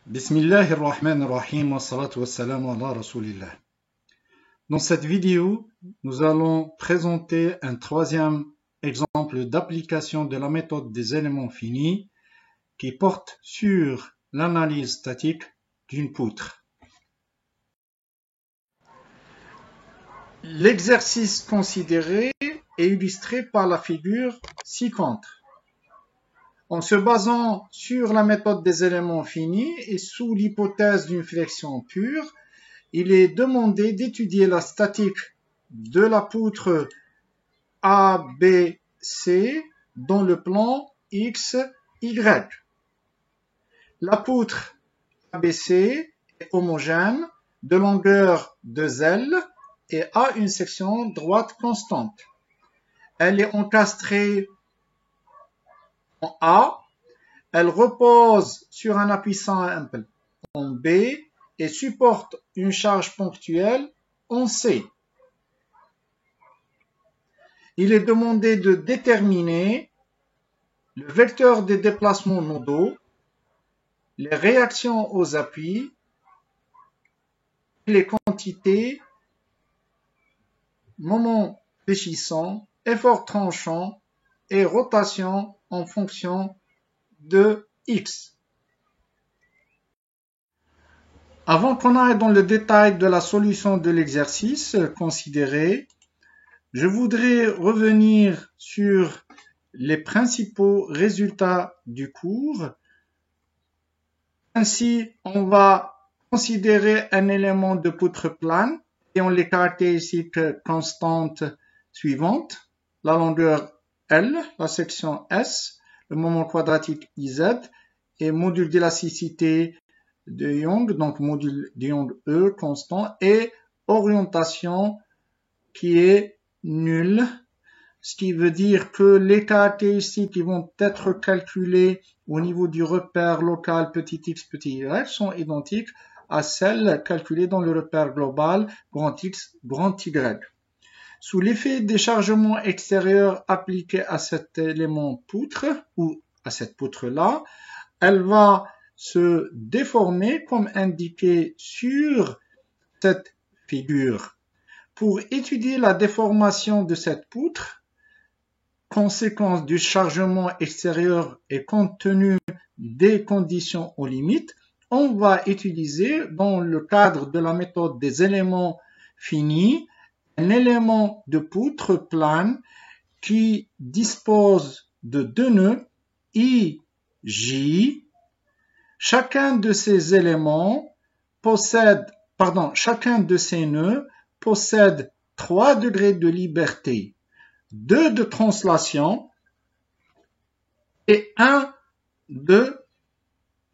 Bismillahirrahmanirrahim wa salatu wa salam ala rasulillah. Dans cette vidéo, nous allons présenter un troisième exemple d'application de la méthode des éléments finis qui porte sur l'analyse statique d'une poutre. L'exercice considéré est illustré par la figure ci-contre. En se basant sur la méthode des éléments finis et sous l'hypothèse d'une flexion pure, il est demandé d'étudier la statique de la poutre ABC dans le plan XY. La poutre ABC est homogène, de longueur 2L et a une section droite constante. Elle est encastrée en A, elle repose sur un appui simple en B et supporte une charge ponctuelle en C. Il est demandé de déterminer le vecteur des déplacements nodaux, les réactions aux appuis, les quantités, moment fléchissant, effort tranchant et rotation en fonction de X. Avant qu'on aille dans le détail de la solution de l'exercice considéré, je voudrais revenir sur les principaux résultats du cours. Ainsi, on va considérer un élément de poutre plane ayant les caractéristiques constantes suivantes, la longueur L, la section S, le moment quadratique IZ et module d'élasticité de Young, donc module de Young E constant et orientation qui est nulle, ce qui veut dire que les caractéristiques qui vont être calculées au niveau du repère local petit x, petit y sont identiques à celles calculées dans le repère global grand X, grand Y. Sous l'effet des chargements extérieurs appliqués à cet élément poutre ou à cette poutre-là, elle va se déformer comme indiqué sur cette figure. Pour étudier la déformation de cette poutre, conséquence du chargement extérieur et compte tenu des conditions aux limites, on va utiliser dans le cadre de la méthode des éléments finis un élément de poutre plane qui dispose de deux nœuds IJ. Chacun de ces nœuds possède 3 degrés de liberté, 2 de translation et 1 de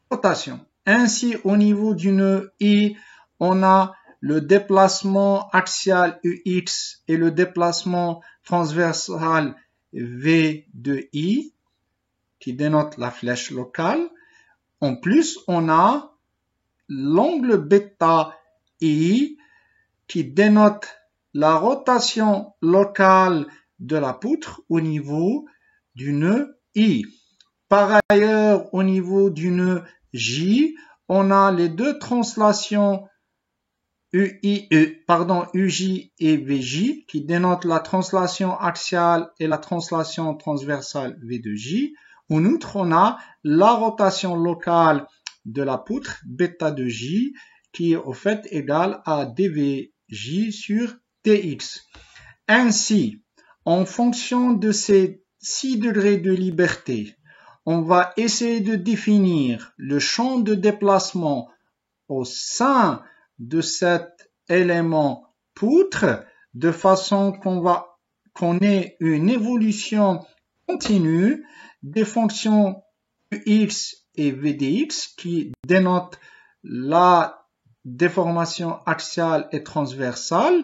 rotation. Ainsi, au niveau du nœud I, on a le déplacement axial UX et le déplacement transversal V de I, qui dénote la flèche locale. En plus, on a l'angle bêta I, qui dénote la rotation locale de la poutre au niveau du nœud I. Par ailleurs, au niveau du nœud J, on a les deux translations UJ et VJ qui dénotent la translation axiale et la translation transversale V de J. En outre, on a la rotation locale de la poutre bêta de J qui est au fait égale à dVJ sur dx. Ainsi, en fonction de ces 6 degrés de liberté, on va essayer de définir le champ de déplacement au sein de cet élément poutre de façon qu'on ait une évolution continue des fonctions Ux et Vdx qui dénotent la déformation axiale et transversale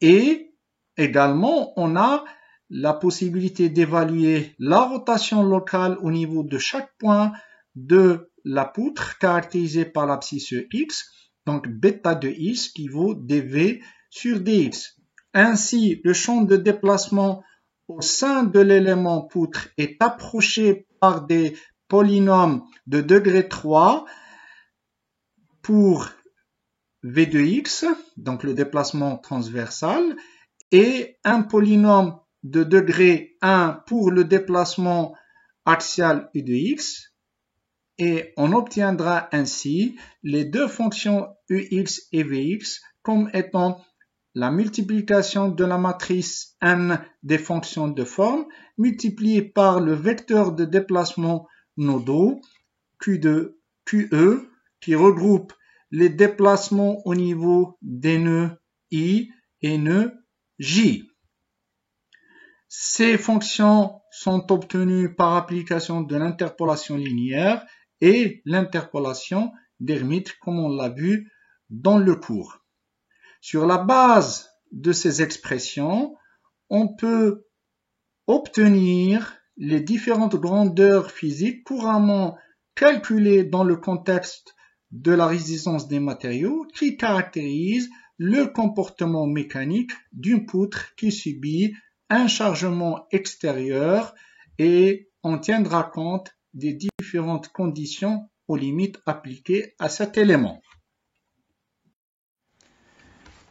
et également on a la possibilité d'évaluer la rotation locale au niveau de chaque point de la poutre caractérisée par l'abscisse X, donc bêta de X qui vaut dV sur dx. Ainsi, le champ de déplacement au sein de l'élément poutre est approché par des polynômes de degré 3 pour V de x, donc le déplacement transversal, et un polynôme de degré 1 pour le déplacement axial U de x, et on obtiendra ainsi les deux fonctions ux et vx comme étant la multiplication de la matrice n des fonctions de forme multipliée par le vecteur de déplacement nodaux Q de QE qui regroupe les déplacements au niveau des nœuds I et nœud J. Ces fonctions sont obtenues par application de l'interpolation linéaire et l'interpolation d'Hermite comme on l'a vu dans le cours. Sur la base de ces expressions, on peut obtenir les différentes grandeurs physiques couramment calculées dans le contexte de la résistance des matériaux qui caractérisent le comportement mécanique d'une poutre qui subit un chargement extérieur et on tiendra compte des différentes conditions aux limites appliquées à cet élément.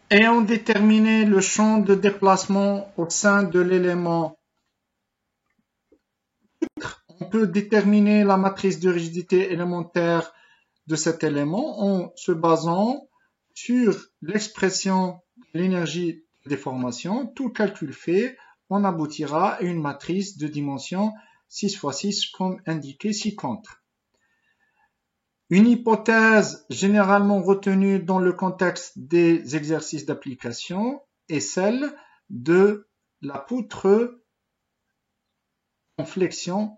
Ayant déterminé le champ de déplacement au sein de l'élément poutre, on peut déterminer la matrice de rigidité élémentaire de cet élément en se basant sur l'expression de l'énergie de déformation. Tout calcul fait, on aboutira à une matrice de dimension 6 x 6 comme indiqué ci-contre. Une hypothèse généralement retenue dans le contexte des exercices d'application est celle de la poutre en flexion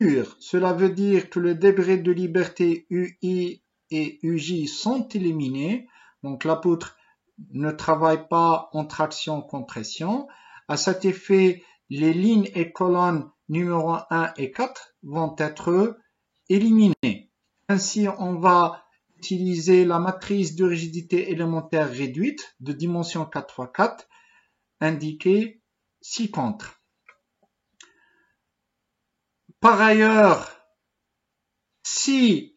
pure. Cela veut dire que le degré de liberté UI et UJ sont éliminés. Donc la poutre ne travaille pas en traction-compression. À cet effet, les lignes et colonnes numéro 1 et 4 vont être éliminées. Ainsi, on va utiliser la matrice de rigidité élémentaire réduite de dimension 4 x 4 indiquée ci-contre. Par ailleurs, si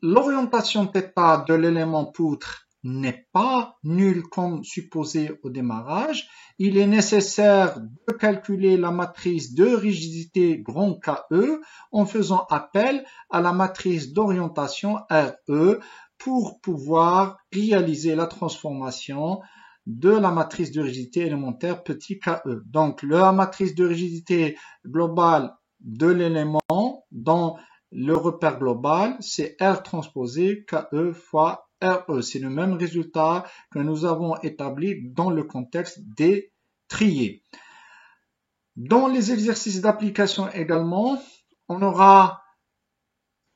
l'orientation θ de l'élément poutre n'est pas nulle comme supposé au démarrage, il est nécessaire de calculer la matrice de rigidité grand KE en faisant appel à la matrice d'orientation RE pour pouvoir réaliser la transformation de la matrice de rigidité élémentaire petit KE. Donc la matrice de rigidité globale de l'élément dans le repère global, c'est R transposé KE fois RE. C'est le même résultat que nous avons établi dans le contexte des triés. Dans les exercices d'application également, on aura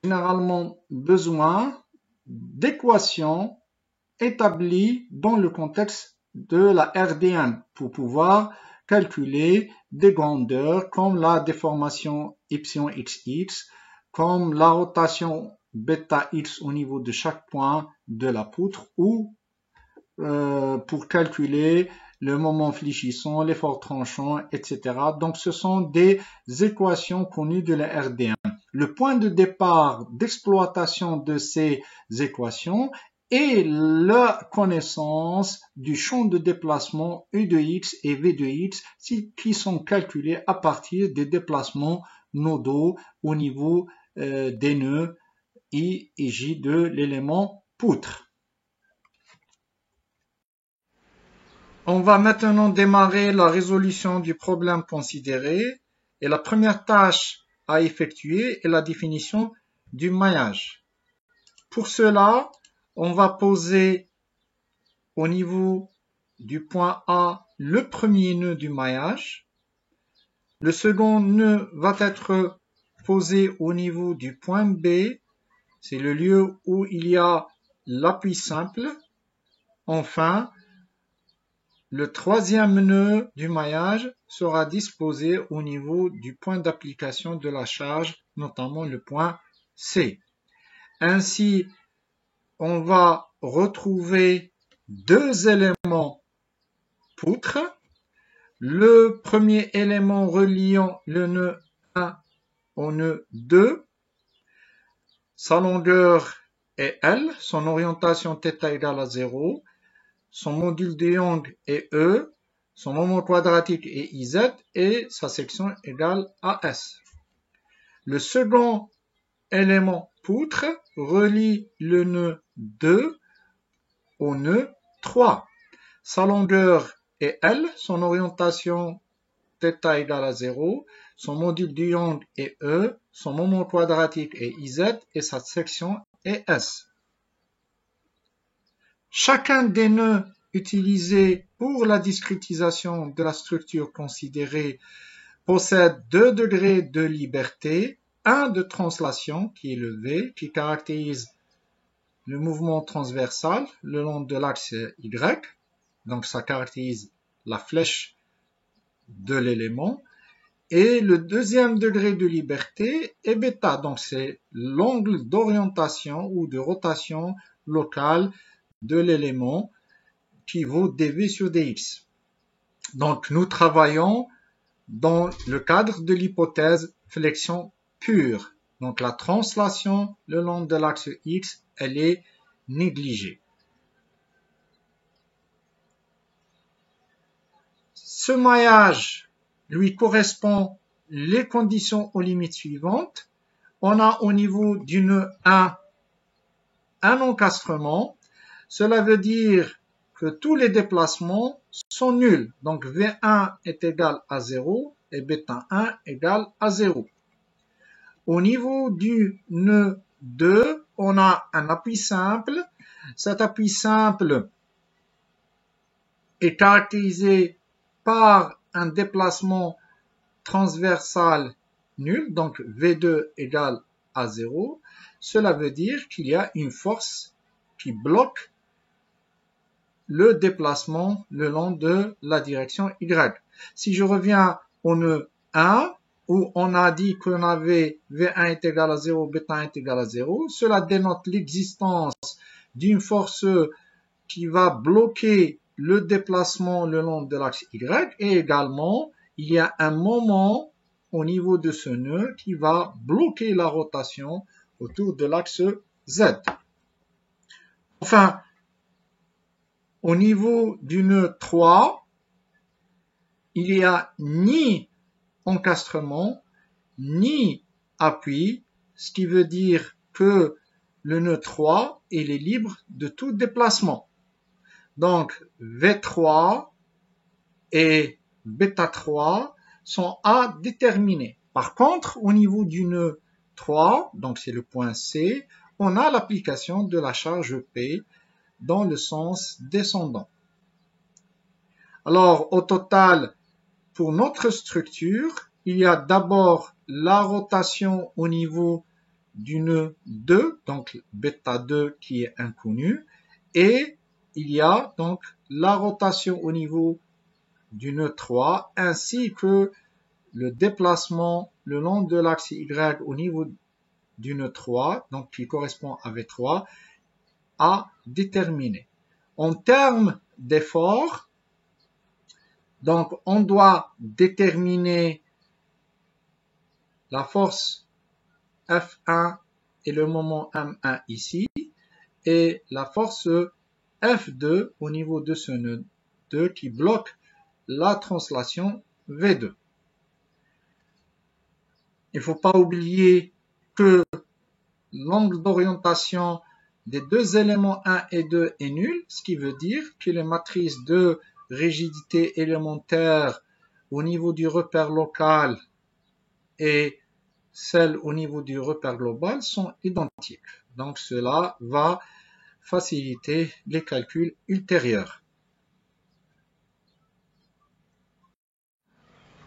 généralement besoin d'équations établies dans le contexte de la RDN pour pouvoir calculer des grandeurs comme la déformation yxx, comme la rotation bêta x au niveau de chaque point de la poutre ou pour calculer le moment fléchissant, l'effort tranchant, etc. Donc ce sont des équations connues de la RDN. Le point de départ d'exploitation de ces équations est la connaissance du champ de déplacement U de x et V de x qui sont calculés à partir des déplacements nodaux au niveau des nœuds I et J de l'élément poutre. On va maintenant démarrer la résolution du problème considéré et la première tâche à effectuer est la définition du maillage. Pour cela, on va poser au niveau du point A le premier nœud du maillage. Le second nœud va être posé au niveau du point B. C'est le lieu où il y a l'appui simple. Enfin, le troisième nœud du maillage sera disposé au niveau du point d'application de la charge, notamment le point C. Ainsi, on va retrouver deux éléments poutres. Le premier élément reliant le nœud 1 au nœud 2. Sa longueur est L, son orientation θ égale à 0, son module de Young est E, son moment quadratique est IZ et sa section égale à S. Le second élément poutre relie le nœud 2 au nœud 3. Sa longueur est L, son orientation θ égale à 0, son module de Young est E, son moment quadratique est IZ et sa section est S. Chacun des nœuds utilisés pour la discrétisation de la structure considérée possède 2 degrés de liberté, un de translation qui est le V, qui caractérise le mouvement transversal le long de l'axe Y, donc ça caractérise la flèche de l'élément, et le deuxième degré de liberté est bêta, donc c'est l'angle d'orientation ou de rotation locale de l'élément qui vaut dv sur dx. Donc nous travaillons dans le cadre de l'hypothèse flexion pure. Donc la translation le long de l'axe X, elle est négligée. Ce maillage lui correspond les conditions aux limites suivantes. On a au niveau du nœud 1 un encastrement. Cela veut dire que tous les déplacements sont nuls. Donc V1 est égal à 0 et bêta 1 égale à 0. Au niveau du nœud 2, on a un appui simple. Cet appui simple est caractérisé par un déplacement transversal nul, donc V2 égale à 0. Cela veut dire qu'il y a une force qui bloque le déplacement le long de la direction Y. Si je reviens au nœud 1, où on a dit qu'on avait V1 est égal à 0, bêta 1 est égal à 0, cela dénote l'existence d'une force qui va bloquer le déplacement le long de l'axe Y, et également, il y a un moment au niveau de ce nœud qui va bloquer la rotation autour de l'axe Z. Enfin, au niveau du nœud 3, il n'y a ni encastrement, ni appui, ce qui veut dire que le nœud 3, il est libre de tout déplacement. Donc, V3 et bêta 3 sont à déterminer. Par contre, au niveau du nœud 3, donc c'est le point C, on a l'application de la charge P dans le sens descendant. Alors, au total, pour notre structure, il y a d'abord la rotation au niveau du nœud 2, donc bêta 2 qui est inconnu, et il y a donc la rotation au niveau du nœud 3, ainsi que le déplacement le long de l'axe Y au niveau du nœud 3, donc qui correspond à V3, à déterminer. En termes d'effort, donc on doit déterminer la force F1 et le moment M1 ici, et la force F2 au niveau de ce nœud 2 qui bloque la translation V2. Il ne faut pas oublier que l'angle d'orientation des deux éléments 1 et 2 est nul, ce qui veut dire que les matrices de rigidité élémentaire au niveau du repère local et celles au niveau du repère global sont identiques. Donc cela va faciliter les calculs ultérieurs.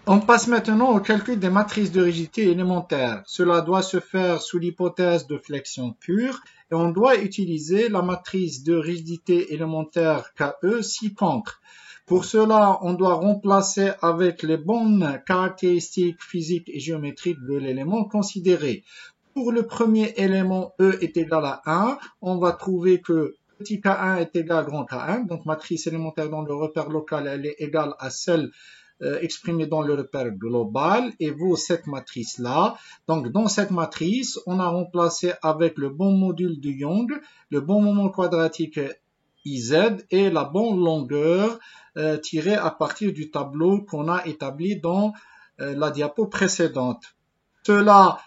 On passe maintenant au calcul des matrices de rigidité élémentaire. Cela doit se faire sous l'hypothèse de flexion pure et on doit utiliser la matrice de rigidité élémentaire KE ci-contre. Pour cela, on doit remplacer avec les bonnes caractéristiques physiques et géométriques de l'élément considéré. Pour le premier élément E est égal à 1, on va trouver que petit k1 est égal à grand k1, donc matrice élémentaire dans le repère local, elle est égale à celle exprimée dans le repère global et vaut cette matrice-là. Donc, dans cette matrice, on a remplacé avec le bon module de Young, le bon moment quadratique IZ et la bonne longueur tirée à partir du tableau qu'on a établi dans la diapo précédente. Cela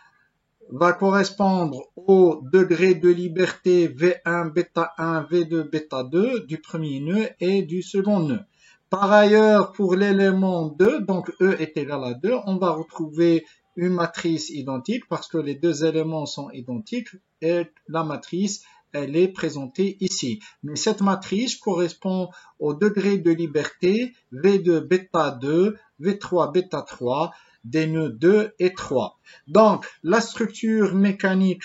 va correspondre au degré de liberté V1, bêta 1, V2, bêta 2 du premier nœud et du second nœud. Par ailleurs, pour l'élément 2, donc E est égal à 2, on va retrouver une matrice identique parce que les deux éléments sont identiques et la matrice, elle est présentée ici. Mais cette matrice correspond au degré de liberté V2, bêta 2, V3, bêta 3, des nœuds 2 et 3. Donc, la structure mécanique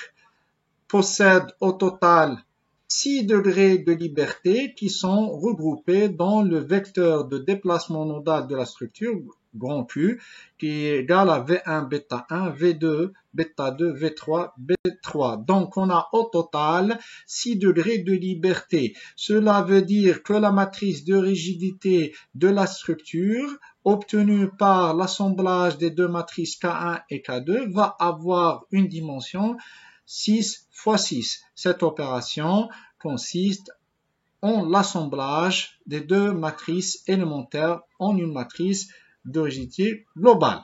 possède au total 6 degrés de liberté qui sont regroupés dans le vecteur de déplacement nodal de la structure, grand Q, qui est égal à V1, bêta 1, V2, bêta 2, V3, B3. Donc, on a au total 6 degrés de liberté. Cela veut dire que la matrice de rigidité de la structure obtenue par l'assemblage des deux matrices K1 et K2 va avoir une dimension 6 x 6. Cette opération consiste en l'assemblage des deux matrices élémentaires en une matrice de rigidité globale.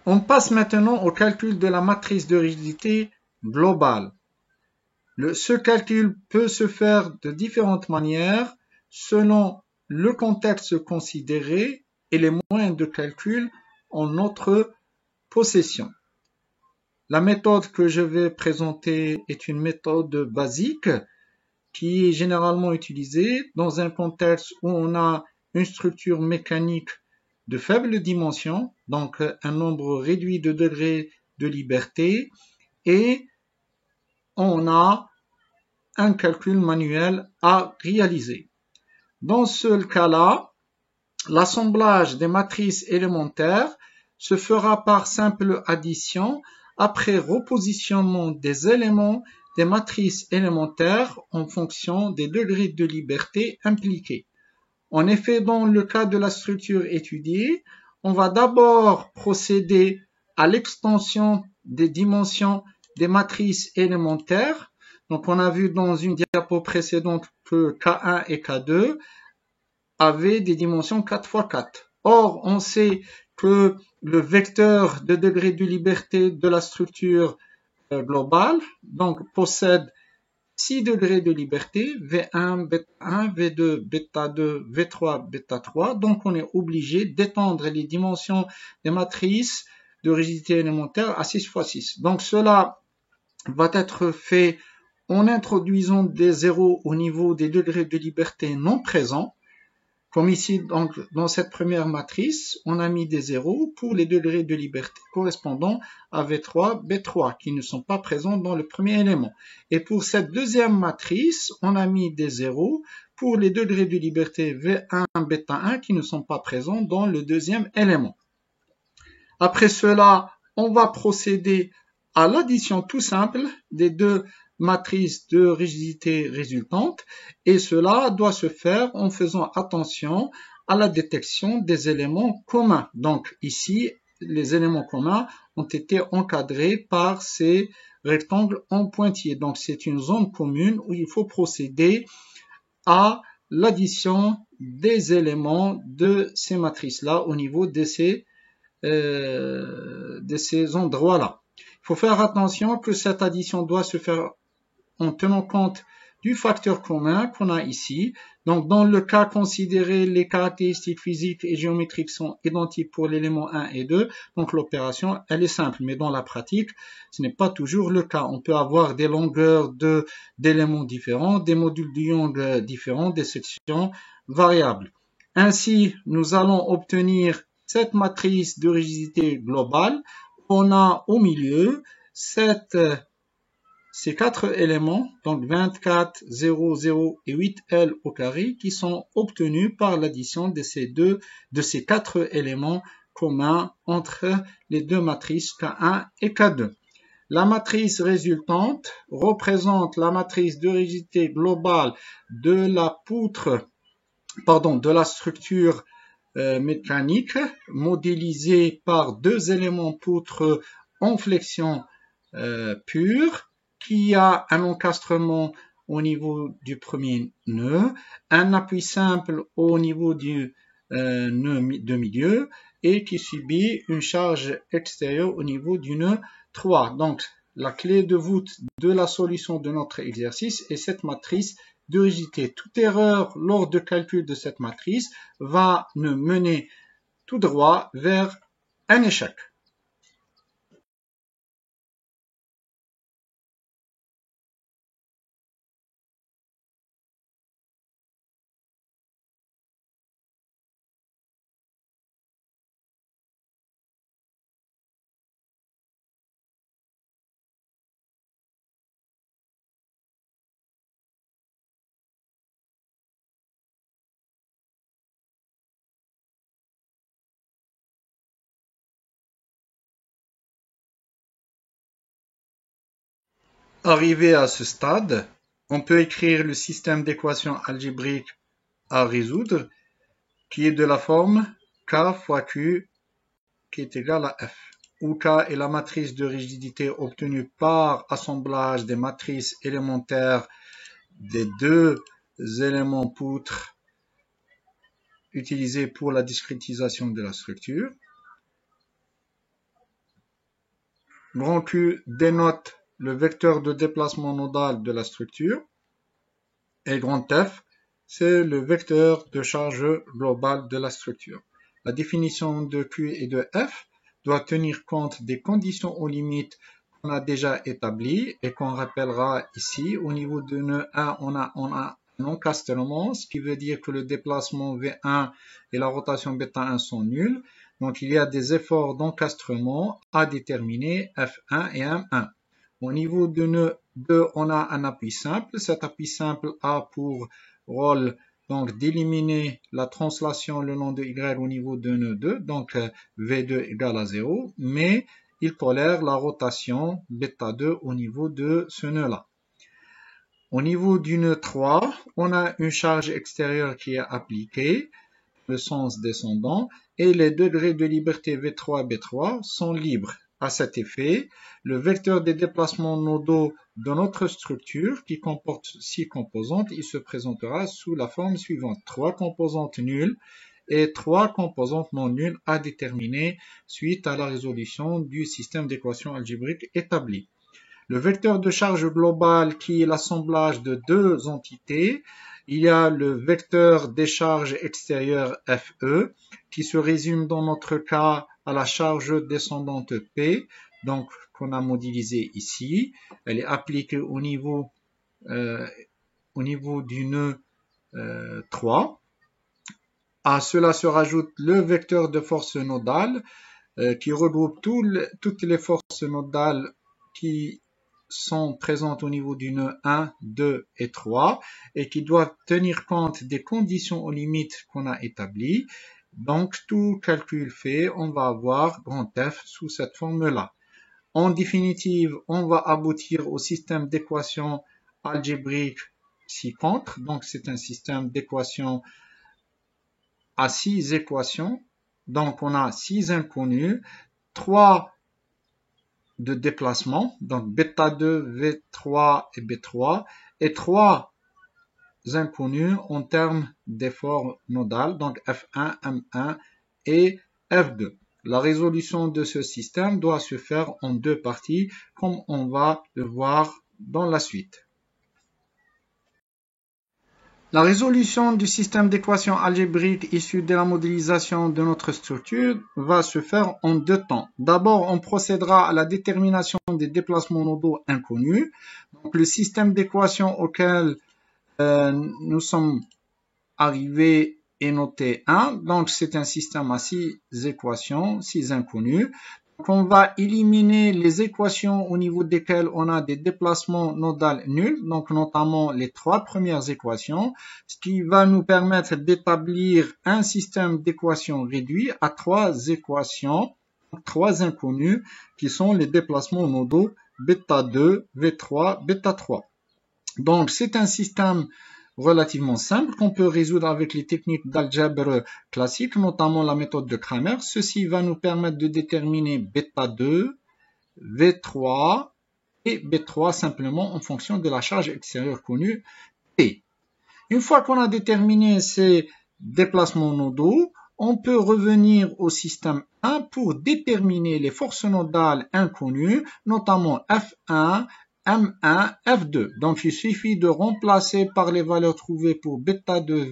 On passe maintenant au calcul de la matrice de rigidité globale. Ce calcul peut se faire de différentes manières selon le contexte considéré et les moyens de calcul en notre possession. La méthode que je vais présenter est une méthode basique qui est généralement utilisée dans un contexte où on a une structure mécanique de faible dimension, donc un nombre réduit de degrés de liberté, et on a un calcul manuel à réaliser. Dans ce cas-là, l'assemblage des matrices élémentaires se fera par simple addition après repositionnement des éléments des matrices élémentaires en fonction des degrés de liberté impliqués. En effet, dans le cas de la structure étudiée, on va d'abord procéder à l'extension des dimensions des matrices élémentaires. Donc, on a vu dans une diapo précédente que K1 et K2 avaient des dimensions 4 x 4. Or, on sait que le vecteur de degré de liberté de la structure globale donc, possède 6 degrés de liberté, V1, bêta 1, V2, bêta 2, V3, bêta 3. Donc, on est obligé d'étendre les dimensions des matrices de rigidité élémentaire à 6 x 6. Donc, cela va être fait en introduisant des zéros au niveau des degrés de liberté non présents. Comme ici, donc, dans cette première matrice, on a mis des zéros pour les degrés de liberté correspondant à V3, B3, qui ne sont pas présents dans le premier élément. Et pour cette deuxième matrice, on a mis des zéros pour les degrés de liberté V1, bêta 1, qui ne sont pas présents dans le deuxième élément. Après cela, on va procéder à l'addition tout simple des deux matrice de rigidité résultante et cela doit se faire en faisant attention à la détection des éléments communs. Donc ici, les éléments communs ont été encadrés par ces rectangles en pointillés. Donc c'est une zone commune où il faut procéder à l'addition des éléments de ces matrices-là au niveau de ces endroits-là. Il faut faire attention que cette addition doit se faire en tenant compte du facteur commun qu'on a ici. Donc, dans le cas considéré, les caractéristiques physiques et géométriques sont identiques pour l'élément 1 et 2. Donc, l'opération, elle est simple. Mais dans la pratique, ce n'est pas toujours le cas. On peut avoir des longueurs d'éléments différents, des modules de Young différents, des sections variables. Ainsi, nous allons obtenir cette matrice de rigidité globale. On a au milieu ces quatre éléments, donc 24, 0, 0 et 8L au carré, qui sont obtenus par l'addition de ces quatre éléments communs entre les deux matrices K1 et K2. La matrice résultante représente la matrice de rigidité globale de la structure mécanique modélisé par deux éléments poutres en flexion pure qui a un encastrement au niveau du premier nœud, un appui simple au niveau du nœud de milieu et qui subit une charge extérieure au niveau du nœud 3. Donc, la clé de voûte de la solution de notre exercice est cette matrice de rigidité. Toute erreur lors de calcul de cette matrice va nous mener tout droit vers un échec. Arrivé à ce stade, on peut écrire le système d'équations algébriques à résoudre qui est de la forme K fois Q qui est égal à F, où K est la matrice de rigidité obtenue par assemblage des matrices élémentaires des deux éléments poutres utilisés pour la discrétisation de la structure. Grand Q dénote le vecteur de déplacement nodal de la structure et grand F, c'est le vecteur de charge globale de la structure. La définition de Q et de F doit tenir compte des conditions aux limites qu'on a déjà établies et qu'on rappellera ici. Au niveau de nœud 1, on a un encastrement, ce qui veut dire que le déplacement V1 et la rotation β1 sont nuls. Donc, il y a des efforts d'encastrement à déterminer F1 et M1. Au niveau de nœud 2, on a un appui simple. Cet appui simple a pour rôle donc d'éliminer la translation le long de Y au niveau de nœud 2, donc V2 égale à 0, mais il tolère la rotation β2 au niveau de ce nœud-là. Au niveau du nœud 3, on a une charge extérieure qui est appliquée, le sens descendant, et les degrés de liberté V3 et B3 sont libres. À cet effet, le vecteur des déplacements nodaux de notre structure, qui comporte 6 composantes, il se présentera sous la forme suivante. 3 composantes nulles et 3 composantes non nulles à déterminer suite à la résolution du système d'équations algébriques établi. Le vecteur de charge globale, qui est l'assemblage de deux entités, il y a le vecteur des charges extérieures FE, qui se résume dans notre cas à la charge descendante P, donc qu'on a modélisé ici. Elle est appliquée au niveau du nœud 3. À cela se rajoute le vecteur de force nodale, qui regroupe toutes les forces nodales qui sont présentes au niveau du nœud 1, 2 et 3 et qui doivent tenir compte des conditions aux limites qu'on a établies. Donc, tout calcul fait, on va avoir grand F sous cette forme-là. En définitive, on va aboutir au système d'équations algébriques ci-contre. Donc, c'est un système d'équations à 6 équations. Donc, on a 6 inconnus, 3 de déplacement, donc β2, V3 et B3, et 3 inconnus en termes d'effort nodal, donc F1, M1 et F2. La résolution de ce système doit se faire en deux parties, comme on va le voir dans la suite. La résolution du système d'équations algébriques issu de la modélisation de notre structure va se faire en deux temps. D'abord, on procédera à la détermination des déplacements nodaux inconnus. Donc, le système d'équations auquel nous sommes arrivés est noté 1. Donc, c'est un système à 6 équations, 6 inconnues. Donc, on va éliminer les équations au niveau desquelles on a des déplacements nodaux nuls, donc notamment les 3 premières équations, ce qui va nous permettre d'établir un système d'équations réduit à 3 équations, 3 inconnues, qui sont les déplacements nodaux β2, V3, β3. Donc, c'est un système relativement simple qu'on peut résoudre avec les techniques d'algèbre classiques, notamment la méthode de Cramer. Ceci va nous permettre de déterminer bêta 2, V3 et B3 simplement en fonction de la charge extérieure connue P. Une fois qu'on a déterminé ces déplacements nodaux, on peut revenir au système 1 pour déterminer les forces nodales inconnues, notamment F1, M1, F2. Donc, il suffit de remplacer par les valeurs trouvées pour bêta 2,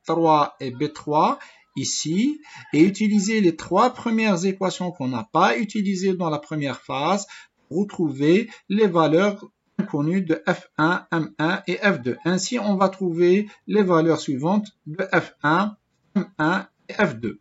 V3 et B3 ici et utiliser les trois premières équations qu'on n'a pas utilisées dans la première phase pour retrouver les valeurs inconnues de F1, M1 et F2. Ainsi, on va trouver les valeurs suivantes de F1, M1 et F2.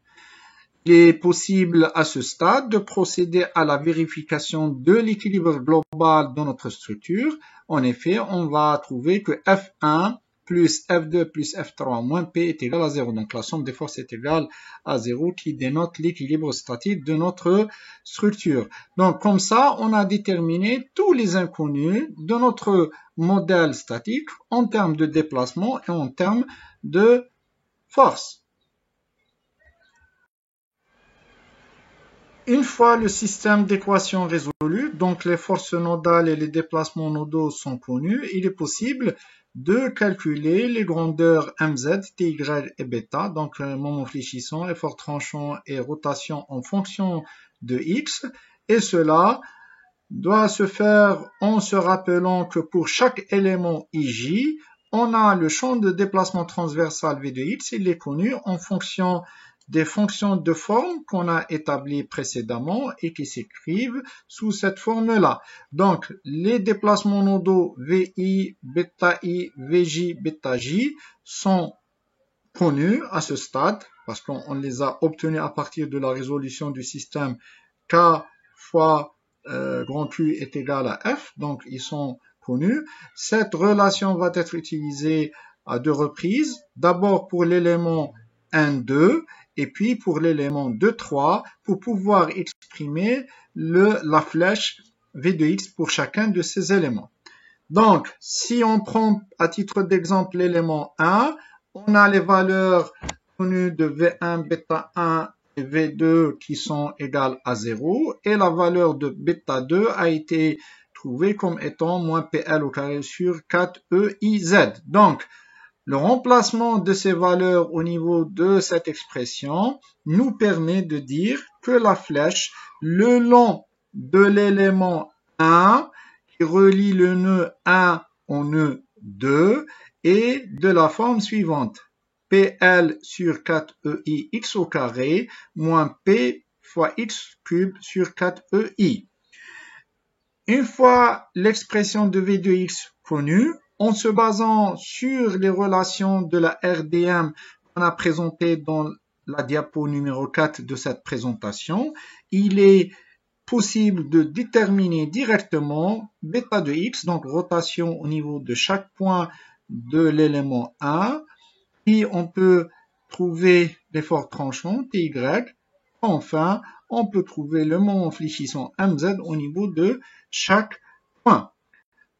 Il est possible à ce stade de procéder à la vérification de l'équilibre global de notre structure. En effet, on va trouver que F1 plus F2 plus F3 moins P est égal à 0. Donc la somme des forces est égale à 0 qui dénote l'équilibre statique de notre structure. Donc comme ça, on a déterminé tous les inconnus de notre modèle statique en termes de déplacement et en termes de force. Une fois le système d'équations résolu, donc les forces nodales et les déplacements nodaux sont connus, il est possible de calculer les grandeurs mz, ty et bêta, donc moment fléchissant, effort tranchant et rotation en fonction de x, et cela doit se faire en se rappelant que pour chaque élément ij, on a le champ de déplacement transversal v de x, il est connu en fonction des fonctions de forme qu'on a établies précédemment et qui s'écrivent sous cette forme-là. Donc, les déplacements nodaux VI, bêta I, VJ, bêta J sont connus à ce stade parce qu'on les a obtenus à partir de la résolution du système K fois grand Q est égal à F. Donc, ils sont connus. Cette relation va être utilisée à deux reprises. D'abord pour l'élément 1, 2 et puis pour l'élément 2, 3 pour pouvoir exprimer la flèche V de X pour chacun de ces éléments. Donc, si on prend à titre d'exemple l'élément 1, on a les valeurs connues de V1, bêta 1 et V2 qui sont égales à 0 et la valeur de bêta 2 a été trouvée comme étant moins PL au carré sur 4EIZ. Donc, le remplacement de ces valeurs au niveau de cette expression nous permet de dire que la flèche le long de l'élément 1 qui relie le nœud 1 au nœud 2 est de la forme suivante. PL sur 4EI x au carré moins P fois x cube sur 4EI. Une fois l'expression de V de x connue, en se basant sur les relations de la RDM qu'on a présentées dans la diapo numéro 4 de cette présentation, il est possible de déterminer directement bêta de x, donc rotation au niveau de chaque point de l'élément 1, puis on peut trouver l'effort tranchant, ty. Enfin, on peut trouver le moment fléchissant mz au niveau de chaque point.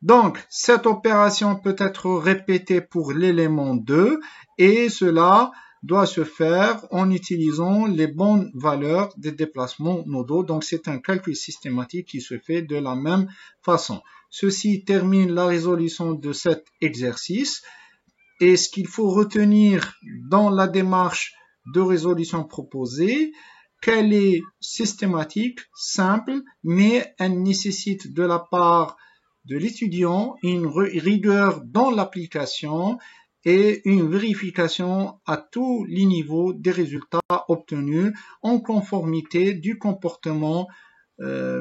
Donc, cette opération peut être répétée pour l'élément 2 et cela doit se faire en utilisant les bonnes valeurs des déplacements nodaux. Donc, c'est un calcul systématique qui se fait de la même façon. Ceci termine la résolution de cet exercice. Et ce qu'il faut retenir dans la démarche de résolution proposée, qu'elle est systématique, simple, mais elle nécessite de la part de l'étudiant une rigueur dans l'application et une vérification à tous les niveaux des résultats obtenus en conformité du comportement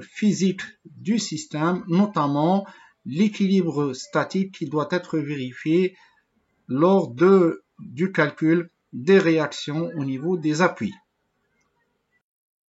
physique du système, notamment l'équilibre statique qui doit être vérifié lors du calcul des réactions au niveau des appuis.